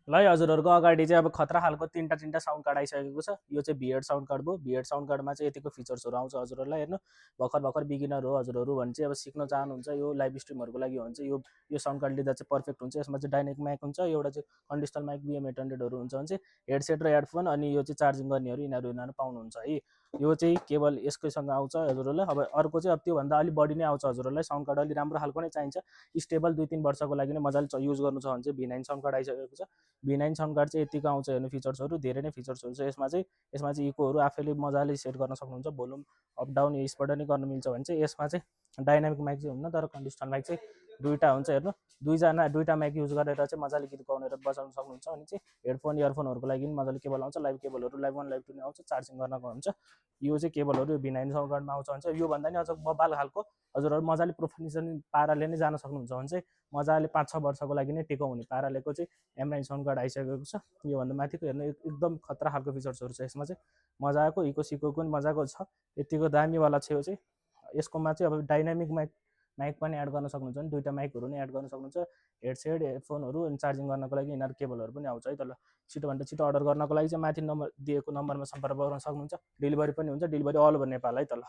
ल है हजुरहरूको अगाडि चाहिँ अब खतरा खालको तीनटा साउन्ड कार्ड आइसकेको छ। यो चाहिँ भिएड साउन्ड कार्ड भयो। भिएड साउन्ड कार्डमा चाहिँ यतिको फिचर्सहरू आउँछ हजुरहरूलाई हेर्नु। भर्खर बिगिनर हो हजुरहरू भने चाहिँ अब सिक्न चाहनुहुन्छ यो लाइभ स्ट्रिमहरूको लागि हो भने चाहिँ यो साउन्ड कार्ड लिँदा चाहिँ पर्फेक्ट हुन्छ। यसमा चाहिँ डाइनेमिक माइक हुन्छ, एउटा चाहिँ कन्डिसनल माइक BM800हरू हुन्छ भने चाहिँ हेडसेट र हेडफोन अनि यो चाहिँ चार्जिङ गर्नेहरू यिनीहरू पाउनुहुन्छ है। यो चाहिँ केवल यसकैसँग आउँछ हजुरहरूलाई। अब अर्को चाहिँ अब त्योभन्दा अलिक बढी नै आउँछ हजुरहरूलाई। साउन्ड कार्ड अलिक राम्रो खालको नै चाहिन्छ, स्टेबल 2-3 वर्षको लागि नै मजाले युज गर्नु छ भने चाहिँ V9 साउन्ड कार्ड आइसकेको छ। V9 साउन्ड कार्ड चाहिँ यतिको आउँछ हेर्नु फिचर्सहरू, धेरै नै फिचर्सहरू छ यसमा चाहिँ इकोहरू आफैले मजाले सेट गर्न सक्नुहुन्छ। भोल्युम अप डाउन यसबाट नै गर्न मिल्छ भने चाहिँ यसमा चाहिँ डाइनामिक माइक चाहिँ हुन्न, तर कन्डिसनल माइक चाहिँ दुईवटा हुन्छ हेर्नु। दुईवटा माइक युज गरेर चाहिँ मजाले गीत गाउनेर बजाउन सक्नुहुन्छ। अनि चाहिँ हेडफोन इयरफोनहरूको लागि पनि मजाले केबल आउँछ, लाइभ केबलहरू लाइभ 1 लाइभ 2 आउँछ, चार्जिङ गर्नको हुन्छ। यो चाहिँ केबलहरू V9 साउन्ड कार्डमा आउँछ भने चाहिँ योभन्दा नि अझ बबाल खालको हजुरहरू मजाले प्रोफेसनल पाराले नै जान सक्नुहुन्छ भने चाहिँ मजाले 5-6 वर्षको लागि नै टेको हुने पारालेको चाहिँ M9 साउन्ड कार्ड आइसकेको छ। योभन्दा माथिको हेर्नु एकदम खतरा खालको फिचर्सहरू छ यसमा चाहिँ, मजाको इको पनि मजाको छ। यतिको दामीवाला छ यो चाहिँ। यसकोमा चाहिँ अब डाइनामिक माइक पनि एड गर्न सक्नुहुन्छ भने दुईवटा माइकहरू नै एड गर्न सक्नुहुन्छ। हेडसेट हेडफोनहरू अनि चार्जिङ गर्नको लागि यिनीहरू केबलहरू पनि आउँछ है त। ल छिटोभन्दा छिटो अर्डर गर्नको लागि चाहिँ माथि नम्बर दिएको नम्बरमा सम्पर्क गर्न सक्नुहुन्छ। डेलिभरी पनि हुन्छ, डेलिभरी अल ओभर नेपाल है त। ल